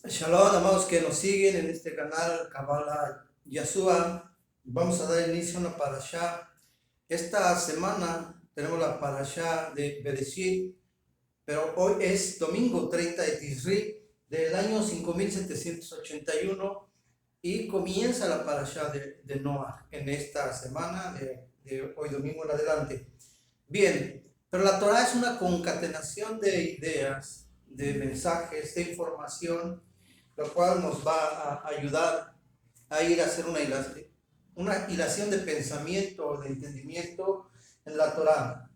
Shalom, amados que nos siguen en este canal Kabbalah Yashua. Vamos a dar inicio a una parashá. Esta semana tenemos la parashá de Bereshit, pero hoy es domingo 30 de Tisri del año 5781 y comienza la parashá de Noah en esta semana de hoy domingo en adelante. Bien, pero la Torah es una concatenación de ideas, de mensajes, de información, lo cual nos va a ayudar a ir a hacer una hilación de pensamiento, de entendimiento en la Torah.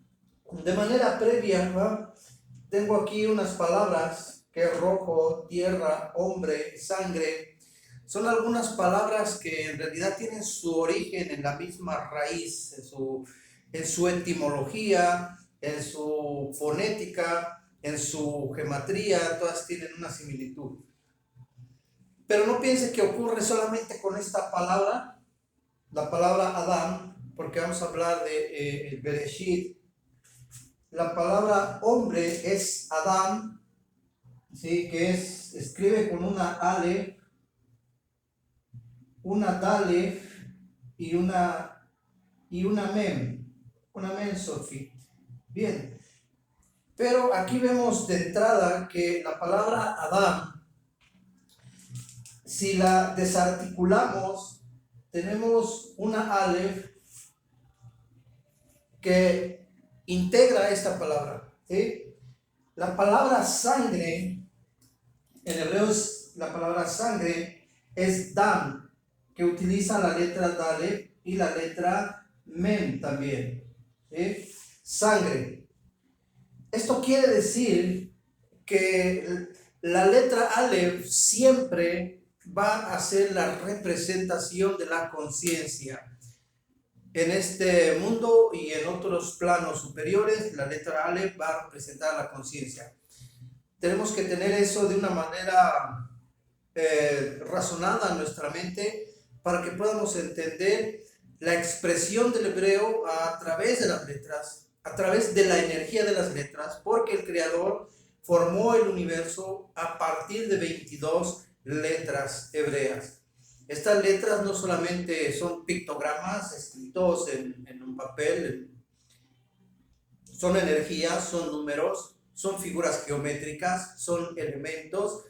De manera previa, ¿no? Tengo aquí unas palabras que rojo, tierra, hombre, sangre. Son algunas palabras que en realidad tienen su origen en la misma raíz, en su etimología, en su fonética, en su gematría, todas tienen una similitud. Pero no piense que ocurre solamente con esta palabra, la palabra Adán, porque vamos a hablar de el Bereshit. La palabra hombre es Adán, ¿sí? Que escribe con una Ale, una Dale y una Mem, Sofi. Bien, pero aquí vemos de entrada que la palabra Adán, si la desarticulamos, tenemos una Aleph que integra esta palabra, ¿sí? La palabra sangre, en hebreo la palabra sangre es dam, que utiliza la letra Dale y la letra Mem también, ¿sí? Sangre. Esto quiere decir que la letra Aleph siempre va a ser la representación de la conciencia. En este mundo y en otros planos superiores, la letra Aleph va a representar la conciencia. Tenemos que tener eso de una manera razonada en nuestra mente para que podamos entender la expresión del hebreo a través de las letras, a través de la energía de las letras, porque el Creador formó el universo a partir de 22 letras hebreas. Estas letras no solamente son pictogramas escritos en un papel, son energías, son números, son figuras geométricas, son elementos,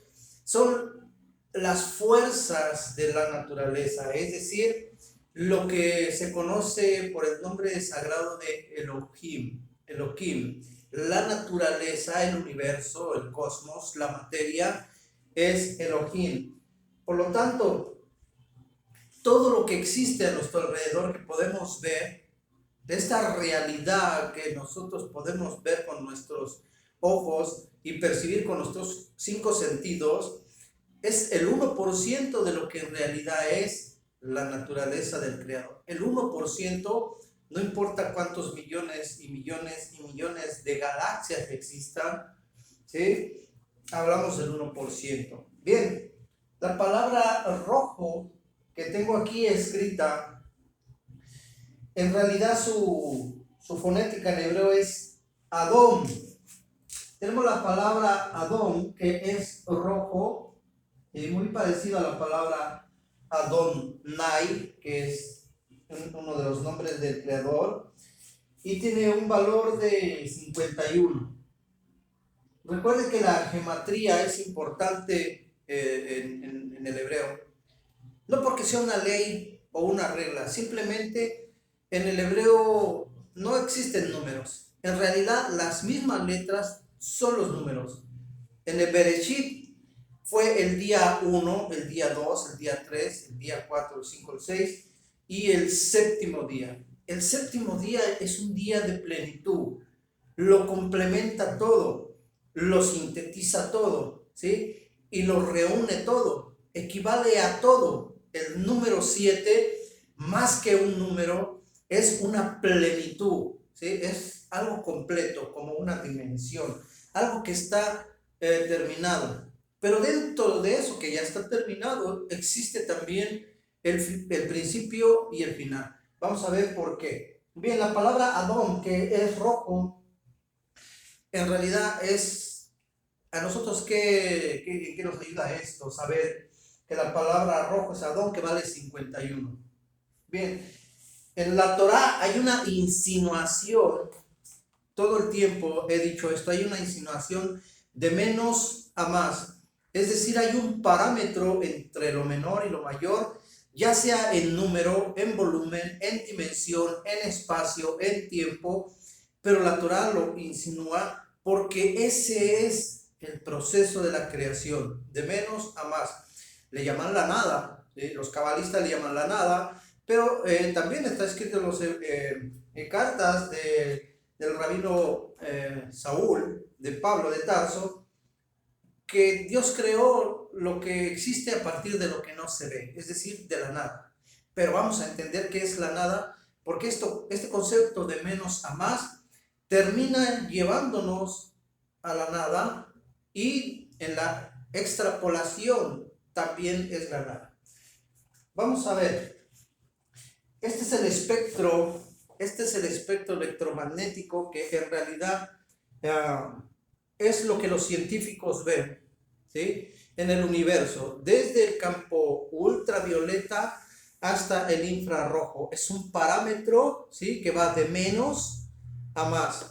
son las fuerzas de la naturaleza, es decir, lo que se conoce por el nombre sagrado de Elohim. La naturaleza, el universo, el cosmos, la materia, es Elohim. Por lo tanto, todo lo que existe a nuestro alrededor que podemos ver, de esta realidad que nosotros podemos ver con nuestros ojos y percibir con nuestros 5 sentidos, es el 1% de lo que en realidad es la naturaleza del Creador. El 1%, no importa cuántos millones y millones y millones de galaxias existan, ¿sí? Hablamos del 1%. Bien, la palabra rojo que tengo aquí escrita, en realidad su fonética en hebreo es Adón. Tenemos la palabra Adón, que es rojo, muy parecido a la palabra Adonai, que es uno de los nombres del Creador, y tiene un valor de 51. Recuerde que la gematría es importante en el hebreo, no porque sea una ley o una regla, simplemente en el hebreo no existen números. En realidad, las mismas letras son los números. En el Bereshit fue el día 1, el día 2, el día 3, el día 4, el 5, el 6 y el séptimo día. El séptimo día es un día de plenitud, lo complementa todo, lo sintetiza todo, ¿sí? Y lo reúne todo, equivale a todo. El número 7, más que un número, es una plenitud, ¿sí? Es algo completo, como una dimensión, algo que está terminado. Pero dentro de eso que ya está terminado, existe también el principio y el final. Vamos a ver por qué. Bien, la palabra Adón, que es rojo, en realidad es ¿A nosotros qué nos ayuda esto? Saber que la palabra rojo es Adón, que vale 51. Bien, en la Torá hay una insinuación, todo el tiempo he dicho esto, hay una insinuación de menos a más. Es decir, hay un parámetro entre lo menor y lo mayor, ya sea en número, en volumen, en dimensión, en espacio, en tiempo, pero la Torá lo insinúa porque ese es el proceso de la creación, de menos a más. Le llaman la nada, ¿sí? Los cabalistas le llaman la nada, pero también está escrito en las cartas del rabino Saúl, de Pablo de Tarso, que Dios creó lo que existe a partir de lo que no se ve, es decir, de la nada. Pero vamos a entender qué es la nada, porque este concepto de menos a más termina llevándonos a la nada, y en la extrapolación también es la nada. Vamos a ver, este es el espectro electromagnético que en realidad es lo que los científicos ven, ¿sí? En el universo, desde el campo ultravioleta hasta el infrarrojo. Es un parámetro, ¿sí?, que va de menos a más.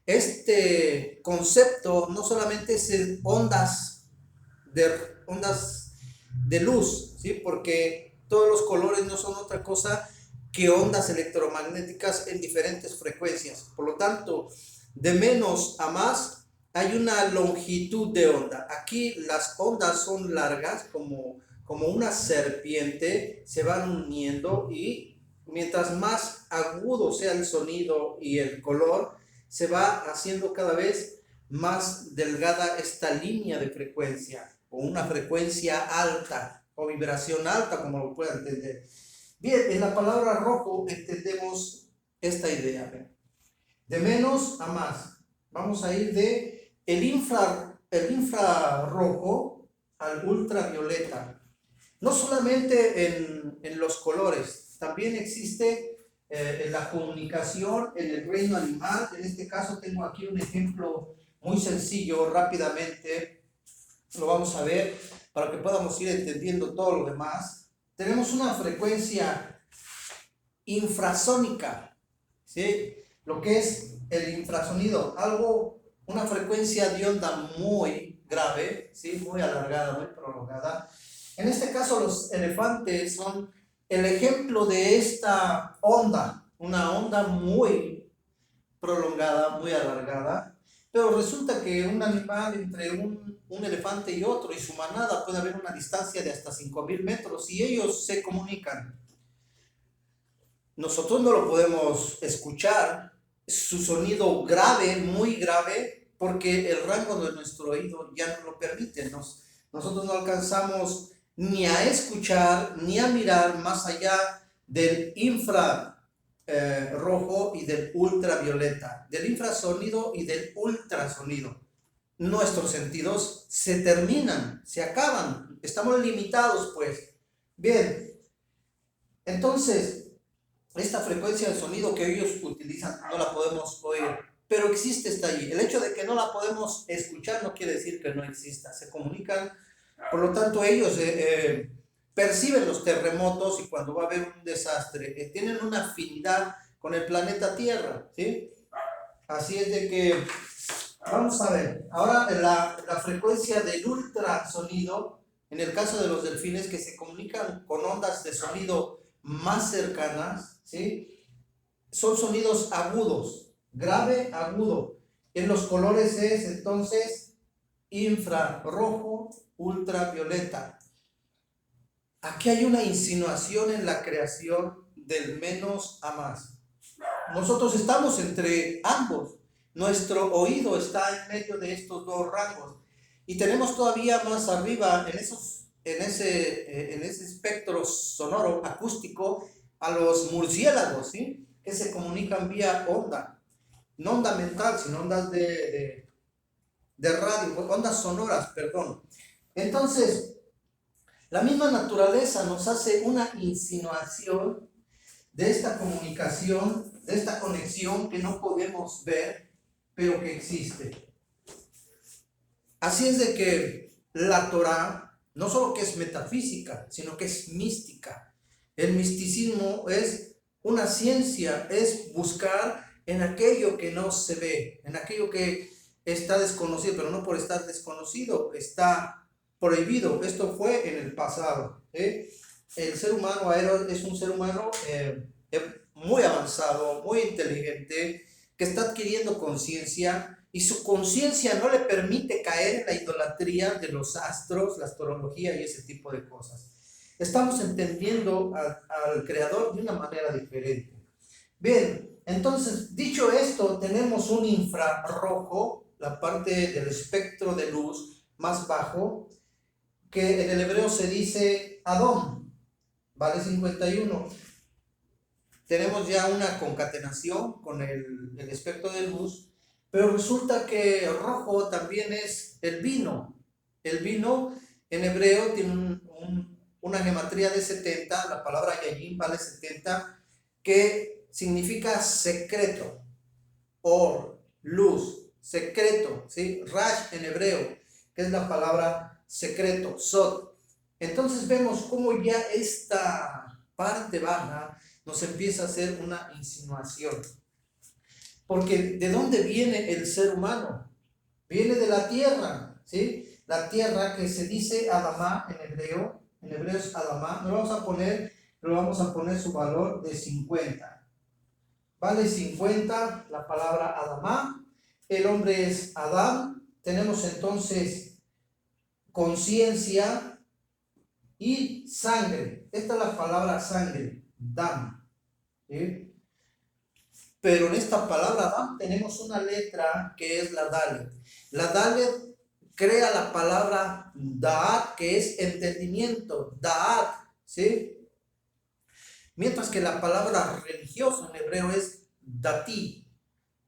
Este concepto no solamente es en ondas de luz, ¿sí?, porque todos los colores no son otra cosa que ondas electromagnéticas en diferentes frecuencias. Por lo tanto, de menos a más hay una longitud de onda. Aquí las ondas son largas, como una serpiente, se van uniendo, y mientras más agudo sea el sonido y el color, se va haciendo cada vez más delgada esta línea de frecuencia, o una frecuencia alta, o vibración alta, como lo puedan entender. Bien, en la palabra rojo entendemos esta idea, de menos a más. Vamos a ir de el infrarrojo al ultravioleta. No solamente en los colores, también existe en la comunicación, en el reino animal. En este caso tengo aquí un ejemplo muy sencillo, rápidamente lo vamos a ver para que podamos ir entendiendo todo lo demás. Tenemos una frecuencia infrasónica, ¿sí? Lo que es el infrasonido, una frecuencia de onda muy grave, ¿sí?, muy alargada, muy prolongada. En este caso, los elefantes son el ejemplo de esta onda, una onda muy prolongada, muy alargada. Pero resulta que un animal, entre un elefante y otro y su manada, puede haber una distancia de hasta 5.000 metros, y ellos se comunican. Nosotros no lo podemos escuchar, su sonido grave, muy grave, porque el rango de nuestro oído ya no lo permite. Nosotros no alcanzamos ni a escuchar ni a mirar más allá del infrarrojo y del ultravioleta, del infrasonido y del ultrasonido. Nuestros sentidos se terminan, se acaban, estamos limitados, pues. Bien, entonces esta frecuencia de sonido que ellos utilizan no la podemos oír, pero existe, está allí. El hecho de que no la podemos escuchar no quiere decir que no exista. Se comunican, por lo tanto ellos perciben los terremotos, y cuando va a haber un desastre tienen una afinidad con el planeta Tierra, ¿sí? Así es de que vamos a ver ahora la frecuencia del ultrasonido. En el caso de los delfines, que se comunican con ondas de sonido más cercanas, ¿sí?, son sonidos agudos, grave, agudo. En los colores es entonces infrarrojo, ultravioleta. Aquí hay una insinuación en la creación del menos a más. Nosotros estamos entre ambos. Nuestro oído está en medio de estos dos rangos, y tenemos todavía más arriba en ese espectro sonoro acústico a los murciélagos, ¿sí?, que se comunican vía onda, no onda mental, sino ondas de radio, ondas sonoras, perdón. Entonces, la misma naturaleza nos hace una insinuación de esta comunicación, de esta conexión que no podemos ver, pero que existe. Así es de que la Torá no solo que es metafísica, sino que es mística. El misticismo es una ciencia, es buscar en aquello que no se ve, en aquello que está desconocido, pero no por estar desconocido, está prohibido. Esto fue en el pasado. El ser humano es un ser humano muy avanzado, muy inteligente, que está adquiriendo conciencia y su conciencia no le permite caer en la idolatría de los astros, la astrología y ese tipo de cosas. Estamos entendiendo al Creador de una manera diferente. Bien, entonces, dicho esto, tenemos un infrarrojo, la parte del espectro de luz más bajo, que en el hebreo se dice Adón, vale 51. Tenemos ya una concatenación con el espectro de luz, pero resulta que rojo también es el vino. El vino en hebreo tiene una gematría de 70, la palabra yayim vale 70, que significa secreto, or, luz, secreto, ¿sí? Rash en hebreo, que es la palabra secreto, sod. Entonces vemos cómo ya esta parte baja nos empieza a hacer una insinuación. Porque ¿de dónde viene el ser humano? Viene de la tierra, ¿sí? La tierra que se dice Adamá en hebreo es Adamá, lo vamos a poner su valor de 50. Vale 50 la palabra Adamá, el hombre es Adán, tenemos entonces conciencia y sangre. Esta es la palabra sangre, dam, ¿sí? Pero en esta palabra dam tenemos una letra que es la dalet. La dalet crea la palabra daat, que es entendimiento, daat, ¿sí? Mientras que la palabra religioso en hebreo es dati,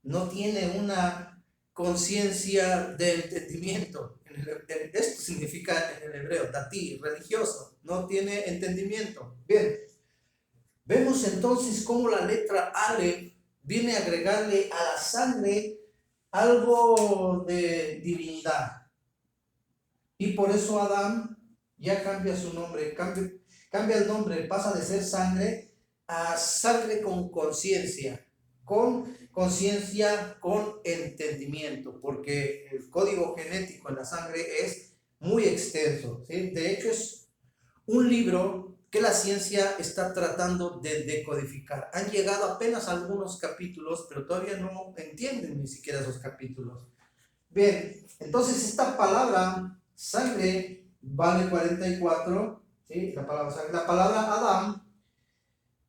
no tiene una conciencia de entendimiento. Esto significa en el hebreo, dati, religioso, no tiene entendimiento. Bien, vemos entonces cómo la letra Aleph viene a agregarle a la sangre algo de divinidad. Y por eso Adán ya cambia su nombre, cambia el nombre, pasa de ser sangre a sangre con conciencia, con entendimiento, porque el código genético en la sangre es muy extenso, ¿sí? De hecho es un libro que la ciencia está tratando de decodificar. Han llegado apenas algunos capítulos, pero todavía no entienden ni siquiera esos capítulos. Bien, entonces esta palabra sangre vale 44, ¿sí? La palabra sangre. La palabra Adam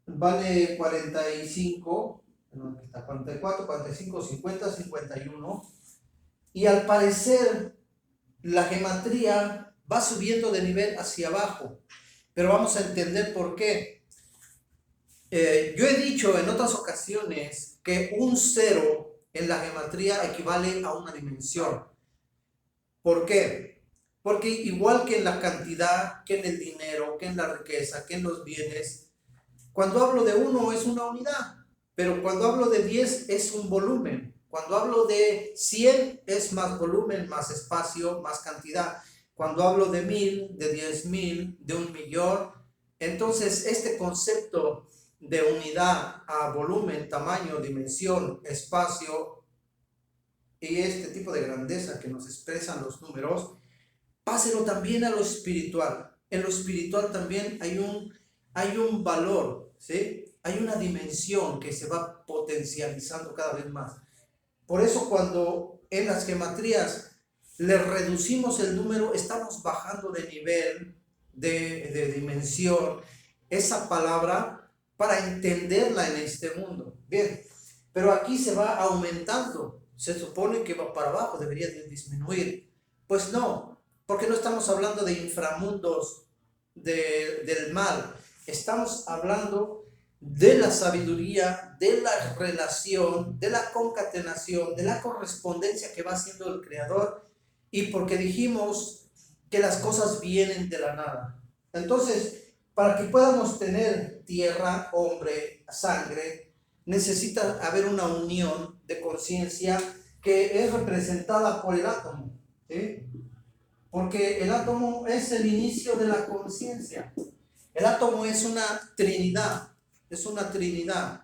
vale 45, no, aquí está 44, 45, 50, 51. Y al parecer la gematría va subiendo de nivel hacia abajo, pero vamos a entender por qué. Yo he dicho en otras ocasiones que un cero en la gematría equivale a una dimensión. ¿Por qué? Porque igual que en la cantidad, que en el dinero, que en la riqueza, que en los bienes, cuando hablo de 1 es una unidad, pero cuando hablo de 10 es un volumen. Cuando hablo de 100 es más volumen, más espacio, más cantidad. Cuando hablo de 1000, de 10,000, de 1,000,000, entonces este concepto de unidad a volumen, tamaño, dimensión, espacio y este tipo de grandeza que nos expresan los números, páselo también a lo espiritual. En lo espiritual también hay un valor, ¿sí? Hay una dimensión que se va potencializando cada vez más. Por eso cuando en las gematrías le reducimos el número, estamos bajando de nivel, de dimensión, esa palabra para entenderla en este mundo. Bien, pero aquí se va aumentando. Se supone que va para abajo, debería disminuir. Pues no, porque no estamos hablando de inframundos del mal. Estamos hablando de la sabiduría, de la relación, de la concatenación, de la correspondencia que va haciendo el Creador, y porque dijimos que las cosas vienen de la nada. Entonces, para que podamos tener tierra, hombre, sangre, necesita haber una unión de conciencia que es representada por el átomo. ¿sí? Porque el átomo es el inicio de la conciencia. El átomo es una trinidad, es una trinidad.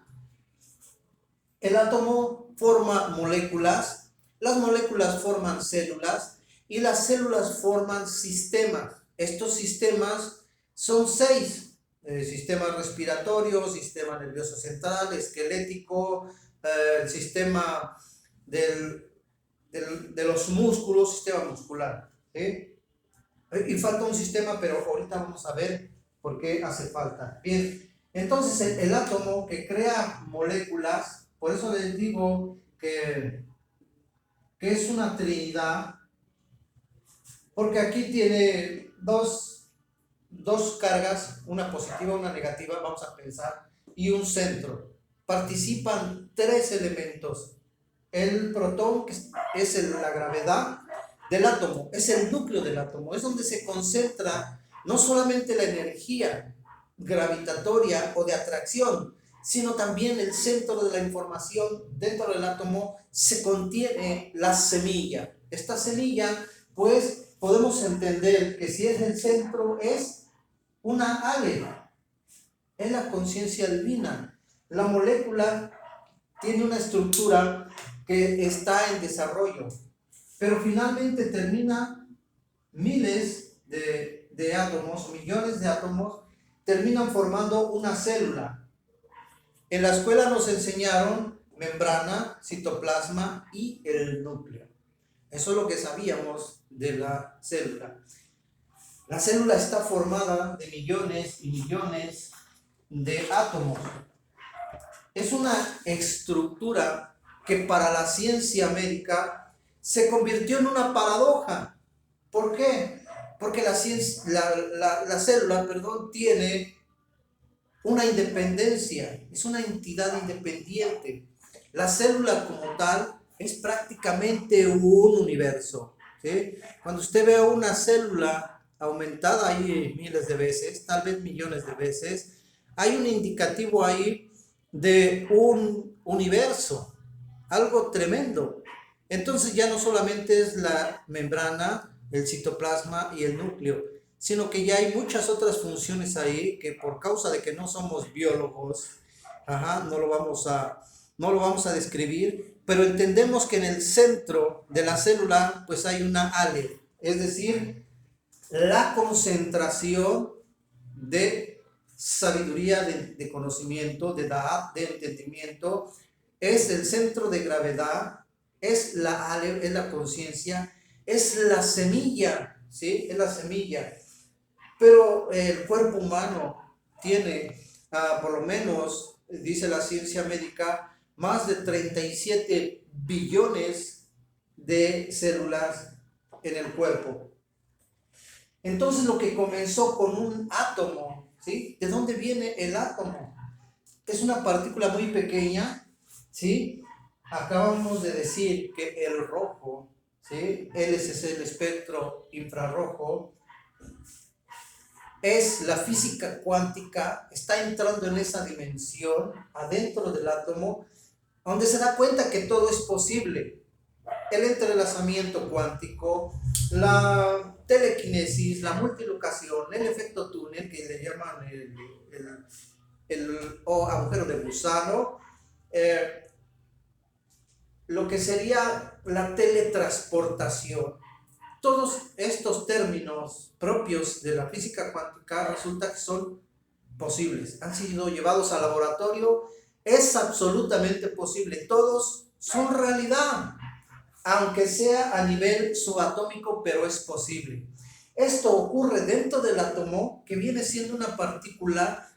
El átomo forma moléculas, las moléculas forman células y las células forman sistemas. Estos sistemas son 6: sistema respiratorio, sistema nervioso central, esquelético, el sistema de los músculos, sistema muscular, ¿sí? Y falta un sistema, pero ahorita vamos a ver por qué hace falta. Bien, entonces el átomo que crea moléculas, por eso les digo que es una trinidad, porque aquí tiene dos cargas, una positiva, una negativa, vamos a pensar, y un centro. Participan 3 elementos. El protón, que es la gravedad del átomo, es el núcleo del átomo, es donde se concentra no solamente la energía gravitatoria o de atracción, sino también el centro de la información. Dentro del átomo se contiene la semilla. Esta semilla, pues, podemos entender que si es el centro, es una ale, es la conciencia divina. La molécula tiene una estructura que está en desarrollo, pero finalmente termina miles de átomos, millones de átomos, terminan formando una célula. En la escuela nos enseñaron membrana, citoplasma y el núcleo. Eso es lo que sabíamos de la célula. La célula está formada de millones y millones de átomos. Es una estructura que para la ciencia médica se convirtió en una paradoja. ¿Por qué? Porque la célula, tiene una independencia, es una entidad independiente. La célula como tal es prácticamente un universo, ¿sí? Cuando usted ve una célula aumentada ahí miles de veces, tal vez millones de veces, hay un indicativo ahí de un universo, algo tremendo. Entonces ya no solamente es la membrana, el citoplasma y el núcleo, sino que ya hay muchas otras funciones ahí que por causa de que no somos biólogos, no lo vamos a describir, pero entendemos que en el centro de la célula pues hay una ale, es decir, la concentración de sabiduría, de conocimiento, de da'at, de entendimiento, es el centro de gravedad, es la ale, es la conciencia, es la semilla, ¿sí? Es la semilla. Pero el cuerpo humano tiene, por lo menos, dice la ciencia médica, más de 37 billones de células en el cuerpo. Entonces lo que comenzó con un átomo, ¿sí? ¿De dónde viene el átomo? Es una partícula muy pequeña, ¿sí? Acabamos de decir que el rojo, ¿sí? Es el espectro infrarrojo, es la física cuántica, está entrando en esa dimensión adentro del átomo, donde se da cuenta que todo es posible. El entrelazamiento cuántico, la telequinesis, la multilocación, el efecto túnel, que le llaman el agujero de gusano, lo que sería la teletransportación. Todos estos términos propios de la física cuántica resulta que son posibles, han sido llevados al laboratorio, es absolutamente posible, todos son realidad, aunque sea a nivel subatómico, pero es posible. Esto ocurre dentro del átomo, que viene siendo una partícula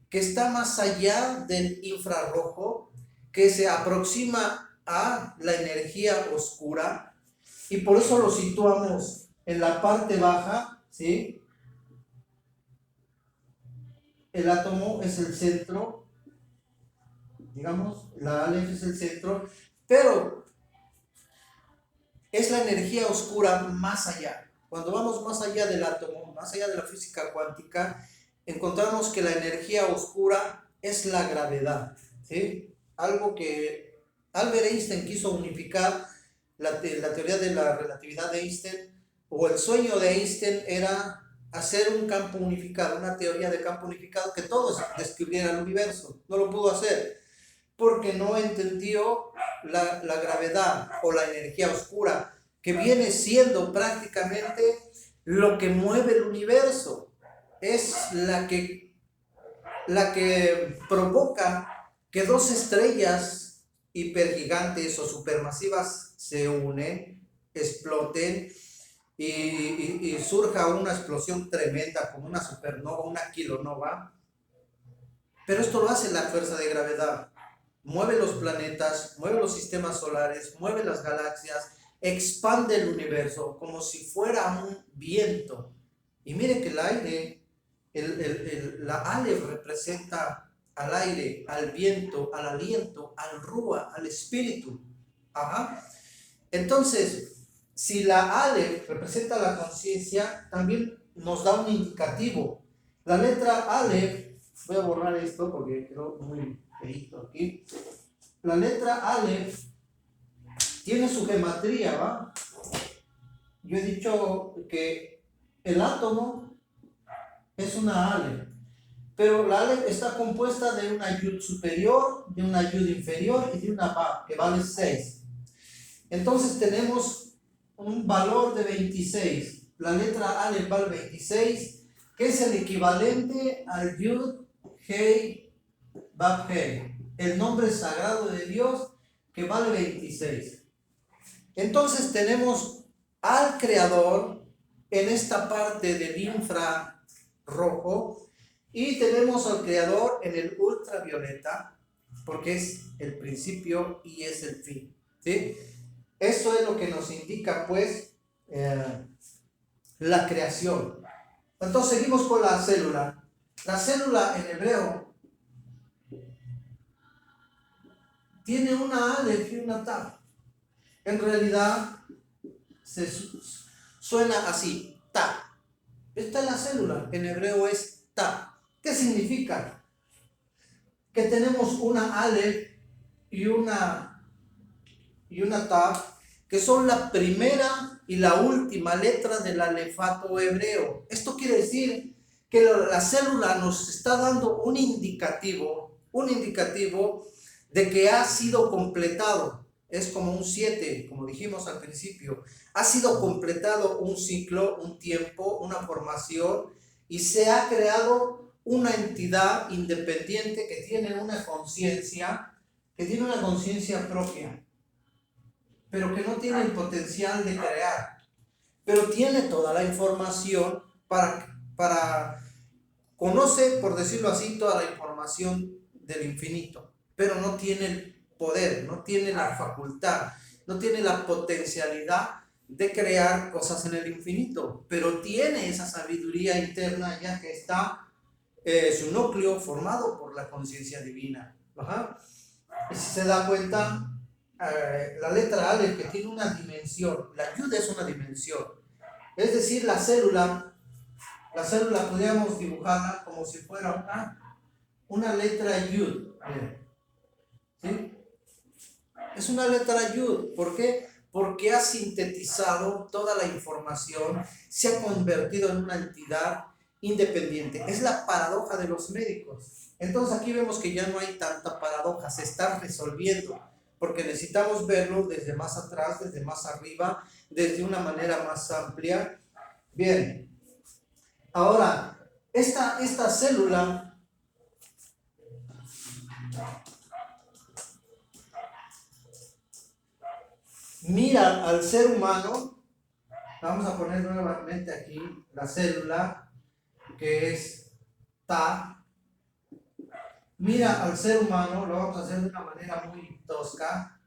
que está más allá del infrarrojo, que se aproxima a la energía oscura, y por eso lo situamos en la parte baja, ¿sí? El átomo es el centro, digamos, la Aleph es el centro, pero es la energía oscura más allá. Cuando vamos más allá del átomo, más allá de la física cuántica, encontramos que la energía oscura es la gravedad, ¿sí? Algo que Albert Einstein quiso unificar la teoría de la relatividad de Einstein, o el sueño de Einstein era hacer un campo unificado, una teoría de campo unificado que todos describiera el universo. No lo pudo hacer porque no entendió la gravedad o la energía oscura, que viene siendo prácticamente lo que mueve el universo. Es la que provoca que dos estrellas hipergigantes o supermasivas se unen, exploten y surja una explosión tremenda como una supernova, una kilonova. Pero esto lo hace la fuerza de gravedad. Mueve los planetas, mueve los sistemas solares, mueve las galaxias, expande el universo como si fuera un viento. Y mire que el aire, la Aleph representa al aire, al viento, al aliento, al Rúa, al espíritu. Ajá. Entonces, si la Aleph representa la conciencia, también nos da un indicativo. La letra Aleph, voy a borrar esto porque quedó muy feito aquí. La letra Aleph tiene su gematría, ¿va? Yo he dicho que el átomo es una Aleph, pero la Aleph está compuesta de una Yud superior, de una Yud inferior y de una Ba, que vale 6. Entonces tenemos un valor de 26. La letra Aleph vale 26, que es el equivalente al Yud Hei Bab Hei, el nombre sagrado de Dios, que vale 26. Entonces tenemos al Creador en esta parte del infrarrojo y tenemos al Creador en el ultravioleta, porque es el principio y es el fin, ¿sí? Eso es lo que nos indica, pues, la creación. Entonces seguimos con la célula. La célula en hebreo tiene una Aleph y una Tav. En realidad suena así, Ta. Esta es la célula, en hebreo es Ta. ¿Qué significa? Que tenemos una Aleph y una Tav, que son la primera y la última letra del alefato hebreo. Esto quiere decir que la célula nos está dando un indicativo de que ha sido completado. Es como un 7, como dijimos al principio. Ha sido completado un ciclo, un tiempo, una formación, y se ha creado una entidad independiente que tiene una conciencia propia, pero que no tiene el potencial de crear, pero tiene toda la información conoce, por decirlo así, toda la información del infinito, pero no tiene el poder, no tiene la facultad, no tiene la potencialidad de crear cosas en el infinito, pero tiene esa sabiduría interna, ya que está su núcleo formado por la conciencia divina. Ajá. Y si se da cuenta, la letra Aleph, que tiene una dimensión, la Yud es una dimensión, es decir, la célula podríamos dibujarla como si fuera una letra Yud, ¿sí? Es una letra Yud. ¿Por qué? Porque ha sintetizado toda la información, se ha convertido en una entidad independiente. Es la paradoja de los médicos. Entonces aquí vemos que ya no hay tanta paradoja, se está resolviendo, porque necesitamos verlo desde más atrás, desde más arriba, desde una manera más amplia. Bien, ahora, esta célula mira al ser humano. Vamos a poner nuevamente aquí la célula, que es Ta. Mira al ser humano, lo vamos a hacer de una manera muy tosca.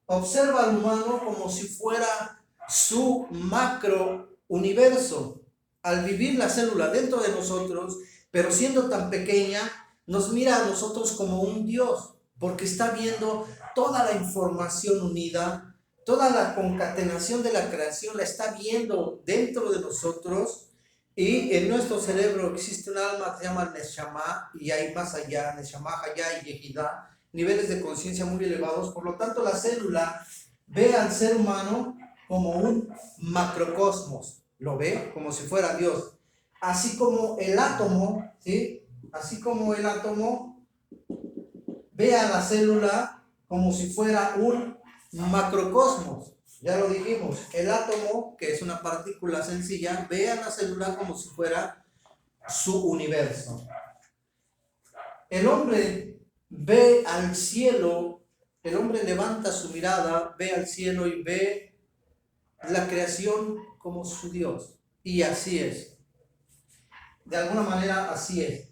Observa al humano como si fuera su macro universo. Al vivir la célula dentro de nosotros, pero siendo tan pequeña, nos mira a nosotros como un Dios, porque está viendo toda la información unida, toda la concatenación de la creación la está viendo dentro de nosotros, y en nuestro cerebro existe un alma que se llama Neshama, y hay más allá, Neshama, Hayá y Yehidá, niveles de conciencia muy elevados. Por lo tanto, la célula ve al ser humano como un macrocosmos, lo ve como si fuera Dios, así como el átomo, ¿sí? Así como el átomo ve a la célula como si fuera un macrocosmos. Ya lo dijimos, el átomo, que es una partícula sencilla, ve a la célula como si fuera su universo. El hombre ve al cielo, el hombre levanta su mirada, ve al cielo y ve la creación como su Dios. Y así es. De alguna manera así es.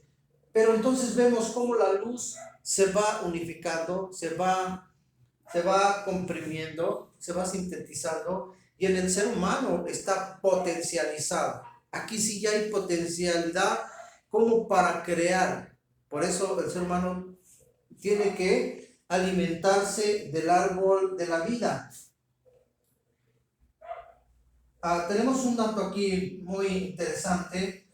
Pero entonces vemos cómo la luz se va unificando, se va comprimiendo, se va sintetizando, y en el ser humano está potencializado. Aquí sí ya hay potencialidad como para crear. Por eso el ser humano tiene que alimentarse del árbol de la vida. Tenemos un dato aquí muy interesante,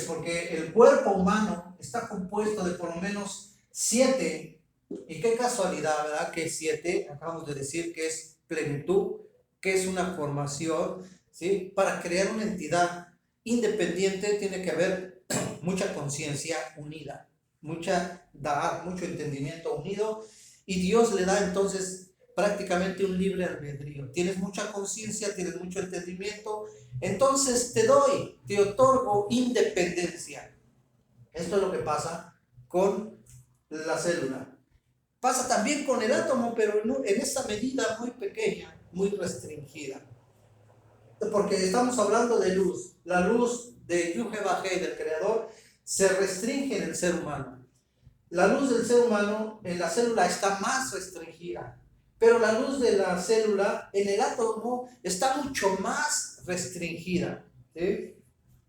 porque el cuerpo humano está compuesto de por lo menos 7. Y qué casualidad, ¿verdad? Que 7, acabamos de decir que es plenitud, que es una formación, ¿sí? Para crear una entidad independiente tiene que haber mucha conciencia unida, mucho entendimiento unido, y Dios le da entonces prácticamente un libre albedrío. Tienes mucha conciencia, tienes mucho entendimiento, entonces te otorgo independencia. Esto es lo que pasa con la célula. Pasa también con el átomo, pero en esta medida muy pequeña, muy restringida. Porque estamos hablando de luz. La luz de Yuhe-Bajé, del Creador, se restringe en el ser humano. La luz del ser humano en la célula está más restringida, pero la luz de la célula en el átomo está mucho más restringida, ¿sí?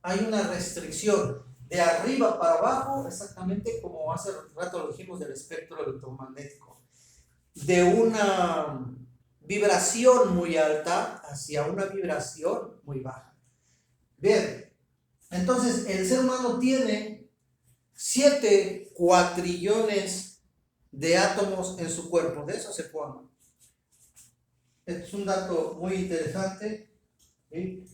Hay una restricción de arriba para abajo, exactamente como hace rato lo dijimos del espectro electromagnético, de una vibración muy alta hacia una vibración muy baja. Bien, entonces el ser humano tiene 7 cuatrillones de átomos en su cuerpo, de eso se forman. Es un dato muy interesante, ¿sí?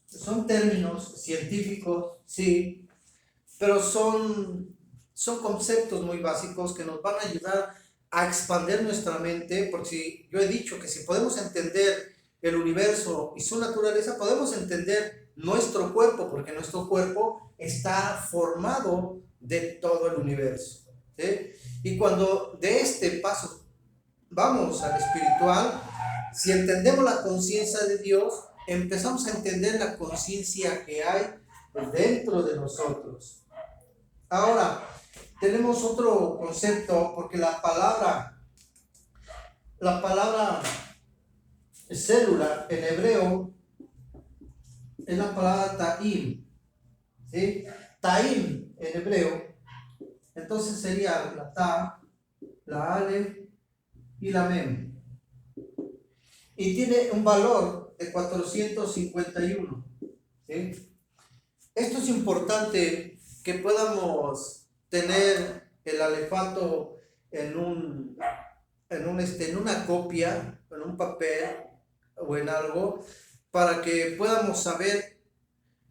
Son términos científicos, sí, pero son conceptos muy básicos que nos van a ayudar a expandir nuestra mente, porque si yo he dicho que si podemos entender el universo y su naturaleza, podemos entender nuestro cuerpo, porque nuestro cuerpo está formado de todo el universo, ¿sí? Y cuando de este paso vamos al espiritual, si entendemos la conciencia de Dios, empezamos a entender la conciencia que hay dentro de nosotros. Ahora, tenemos otro concepto, porque la palabra célula en hebreo es la palabra ta'im, ¿sí? Ta'im en hebreo, entonces sería la ta, la ale y la mem. Y tiene un valor de 451, ¿sí? Esto es importante que podamos tener el alefato en una copia, en un papel o en algo, para que podamos saber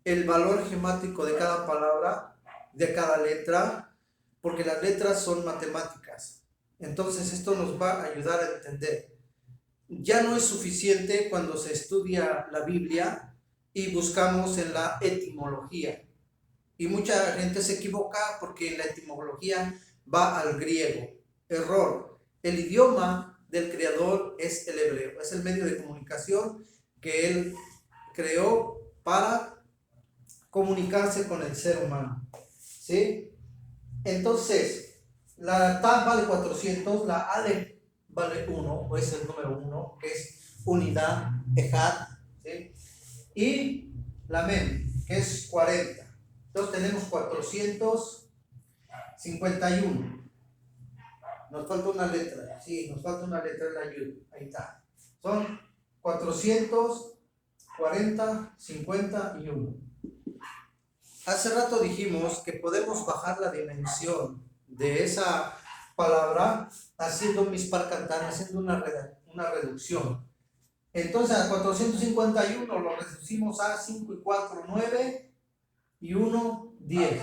el valor gemático de cada palabra, de cada letra, porque las letras son matemáticas. Entonces esto nos va a ayudar a entender. Ya no es suficiente cuando se estudia la Biblia y buscamos en la etimología. Y mucha gente se equivoca porque la etimología va al griego. Error. El idioma del Creador es el hebreo. Es el medio de comunicación que Él creó para comunicarse con el ser humano, ¿sí? Entonces, la Ta vale 400, la Ale vale 1, o es el número 1, que es unidad, Ejad, ¿sí? Y la Mem, que es 40. Entonces tenemos 451. Nos falta una letra, sí, nos falta una letra en la Yud, ahí está. Son 440, 51. Hace rato dijimos que podemos bajar la dimensión de esa palabra haciendo un mispar cantar, haciendo una una reducción. Entonces a 451 lo reducimos a 5 y 4, 9 y 1, 10.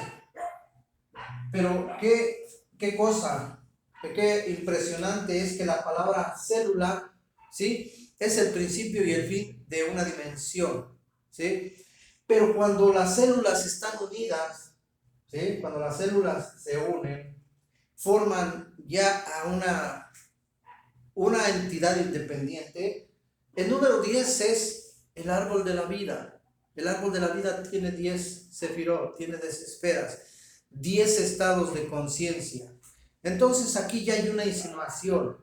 Pero qué cosa, qué impresionante es que la palabra célula, ¿sí?, es el principio y el fin de una dimensión, ¿sí? Pero cuando las células están unidas, ¿sí?, cuando las células se unen, forman ya a una entidad independiente. El número 10 es el árbol de la vida. El árbol de la vida tiene 10 sefirot, tiene 10 esferas, 10 estados de conciencia. Entonces aquí ya hay una insinuación.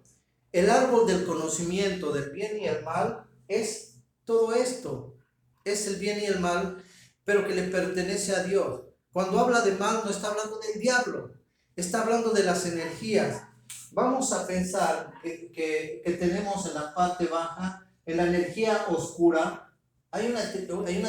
El árbol del conocimiento del bien y el mal es todo esto. Es el bien y el mal, pero que le pertenece a Dios. Cuando habla de mal no está hablando del diablo, está hablando de las energías. Vamos a pensar que tenemos en la parte baja, en la energía oscura. Hay una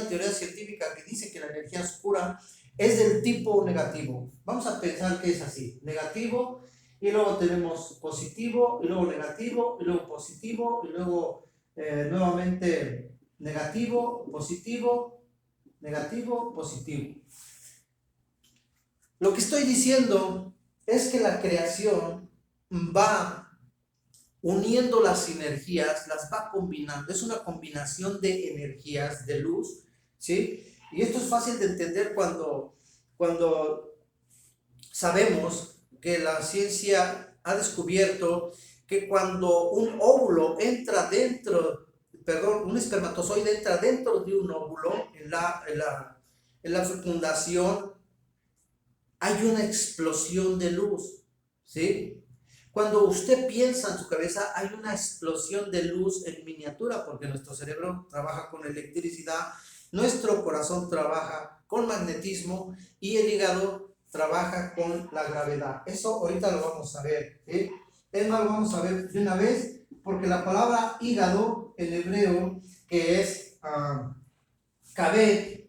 teoría científica que dice que la energía oscura es del tipo negativo. Vamos a pensar que es así, negativo, y luego tenemos positivo, y luego negativo, y luego positivo, y luego nuevamente negativo, positivo, negativo, positivo. Lo que estoy diciendo es que la creación va uniendo las energías, las va combinando, es una combinación de energías, de luz, ¿sí? Y esto es fácil de entender cuando sabemos que la ciencia ha descubierto que cuando un óvulo entra dentro, un espermatozoide entra dentro de un óvulo, en la fecundación, hay una explosión de luz, ¿sí? Cuando usted piensa en su cabeza, hay una explosión de luz en miniatura, porque nuestro cerebro trabaja con electricidad, nuestro corazón trabaja con magnetismo y el hígado trabaja con la gravedad. Eso ahorita lo vamos a ver, ¿sí? Es más, lo vamos a ver de una vez, porque la palabra hígado en hebreo, que es kabed,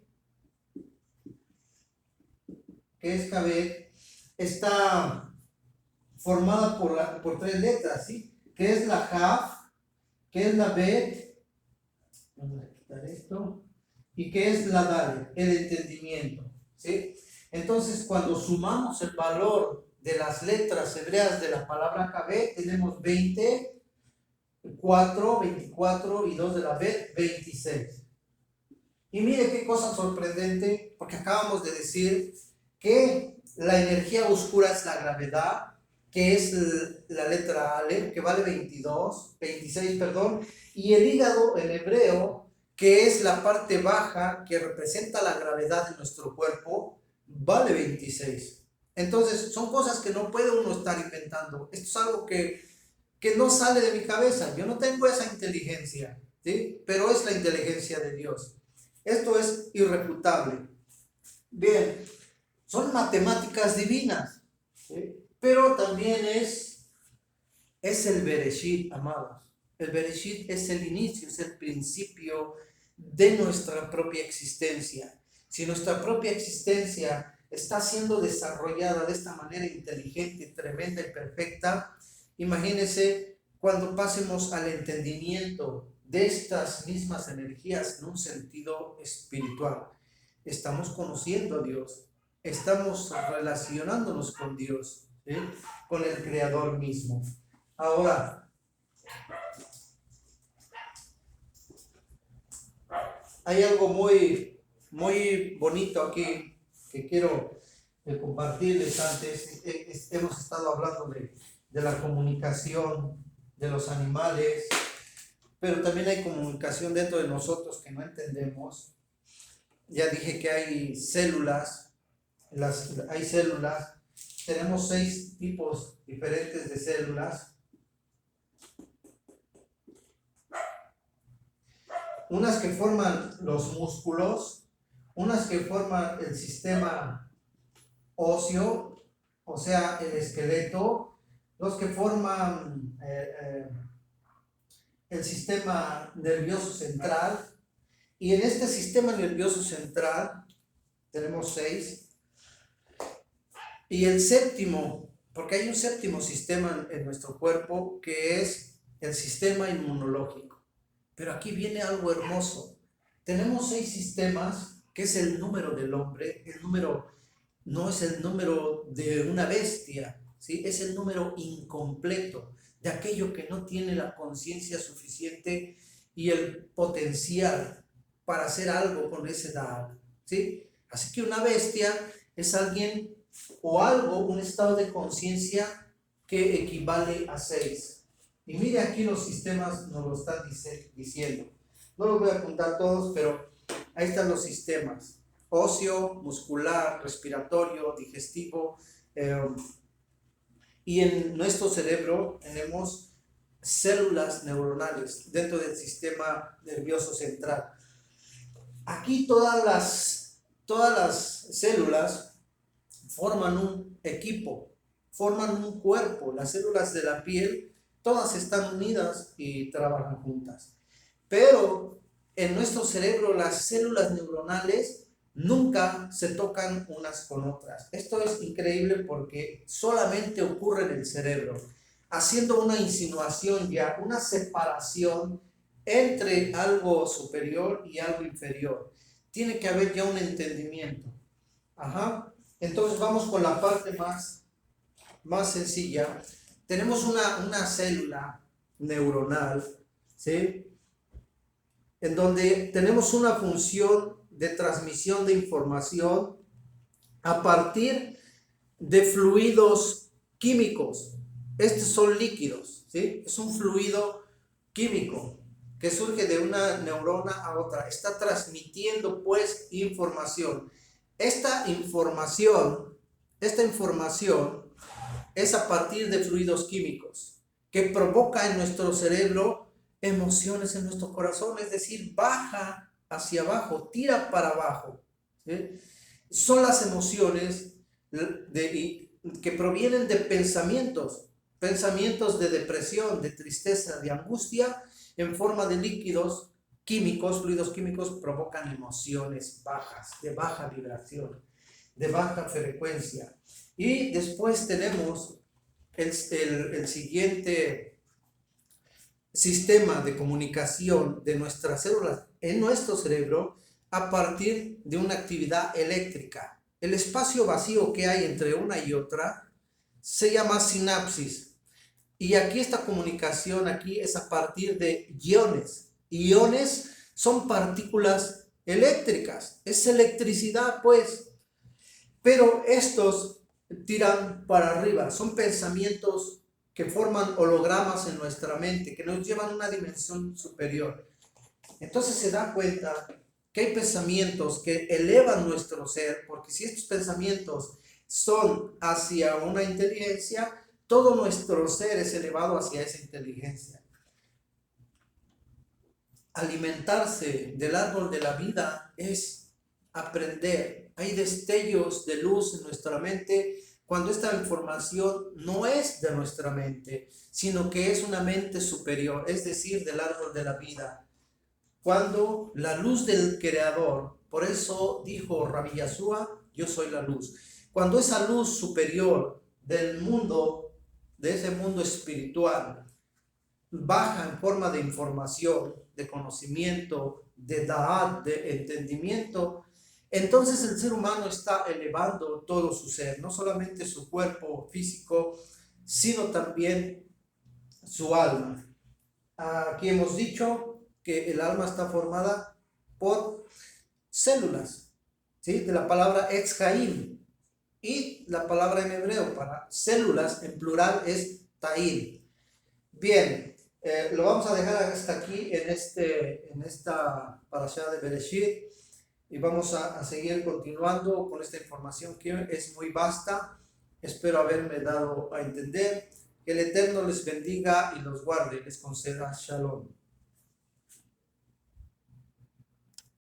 está formada por 3 letras, ¿sí? Que es la Jaf, que es la Bet, vamos a quitar esto, y que es la Dale, el entendimiento, ¿sí? Entonces, cuando sumamos el valor de las letras hebreas de la palabra Kabet, tenemos 20, 4, 24 y 2 de la Bet, 26. Y mire qué cosa sorprendente, porque acabamos de decir que la energía oscura es la gravedad, que es la letra Ale, que vale 26, y el hígado en hebreo, que es la parte baja, que representa la gravedad de nuestro cuerpo, vale 26. Entonces, son cosas que no puede uno estar inventando. Esto es algo que no sale de mi cabeza. Yo no tengo esa inteligencia, ¿sí? Pero es la inteligencia de Dios. Esto es irrefutable. Bien, son matemáticas divinas, ¿sí? Pero también es el Bereshit, amados. El Bereshit es el inicio, es el principio de nuestra propia existencia. Si nuestra propia existencia está siendo desarrollada de esta manera inteligente, tremenda y perfecta, imagínense cuando pasemos al entendimiento de estas mismas energías en un sentido espiritual. Estamos conociendo a Dios, estamos relacionándonos con Dios, ¿sí? Con el Creador mismo. Ahora, hay algo muy, muy bonito aquí que quiero compartirles antes. Hemos estado hablando de la comunicación de los animales, pero también hay comunicación dentro de nosotros que no entendemos. Ya dije que hay células, tenemos 6 tipos diferentes de células. Unas que forman los músculos, unas que forman el sistema óseo, o sea, el esqueleto, los que forman el sistema nervioso central, y en este sistema nervioso central tenemos 6, y el séptimo, porque hay un séptimo sistema en nuestro cuerpo que es el sistema inmunológico. Pero aquí viene algo hermoso. Tenemos 6 sistemas, que es el número del hombre. El número no es el número de una bestia, ¿sí? Es el número incompleto, de aquello que no tiene la conciencia suficiente y el potencial para hacer algo con esa edad, ¿sí? Así que una bestia es alguien o algo, un estado de conciencia que equivale a 6. Y mire aquí los sistemas nos lo están diciendo. No los voy a apuntar todos, pero ahí están los sistemas: óseo, muscular, respiratorio, digestivo. Y en nuestro cerebro tenemos células neuronales dentro del sistema nervioso central. Aquí todas las células forman un equipo, forman un cuerpo. Las células de la piel, todas están unidas y trabajan juntas. Pero en nuestro cerebro las células neuronales nunca se tocan unas con otras. Esto es increíble porque solamente ocurre en el cerebro, haciendo una insinuación ya, una separación entre algo superior y algo inferior. Tiene que haber ya un entendimiento. Ajá. Entonces vamos con la parte más sencilla. Tenemos una célula neuronal, ¿sí? En donde tenemos una función de transmisión de información a partir de fluidos químicos. Estos son líquidos, ¿sí? Es un fluido químico que surge de una neurona a otra. Está transmitiendo, pues, información. Esta información es a partir de fluidos químicos que provoca en nuestro cerebro emociones en nuestro corazón, es decir, baja hacia abajo, tira para abajo, ¿sí? Son las emociones que provienen de pensamientos de depresión, de tristeza, de angustia, en forma de líquidos químicos. Fluidos químicos provocan emociones bajas, de baja vibración, de baja frecuencia. Y después tenemos el siguiente sistema de comunicación de nuestras células en nuestro cerebro a partir de una actividad eléctrica. El espacio vacío que hay entre una y otra se llama sinapsis. Y aquí esta comunicación aquí es a partir de iones. Iones son partículas eléctricas, es electricidad, pues. Pero estos tiran para arriba, son pensamientos que forman hologramas en nuestra mente, que nos llevan a una dimensión superior. Entonces se da cuenta que hay pensamientos que elevan nuestro ser, porque si estos pensamientos son hacia una inteligencia, todo nuestro ser es elevado hacia esa inteligencia. Alimentarse del árbol de la vida es aprender. Hay destellos de luz en nuestra mente cuando esta información no es de nuestra mente, sino que es una mente superior, es decir, del árbol de la vida. Cuando la luz del Creador, por eso dijo Rabbi Yeshua, yo soy la luz. Cuando esa luz superior del mundo, de ese mundo espiritual, baja en forma de información, de conocimiento, de da'at, de entendimiento, entonces el ser humano está elevando todo su ser, no solamente su cuerpo físico, sino también su alma. Aquí hemos dicho que el alma está formada por células, ¿sí? De la palabra etz haim, y la palabra en hebreo para células en plural es ta'il. Bien, lo vamos a dejar hasta aquí en esta parashá de Bereshit, y vamos a seguir continuando con esta información que es muy vasta. Espero haberme dado a entender. Que el Eterno les bendiga y los guarde, les conceda shalom.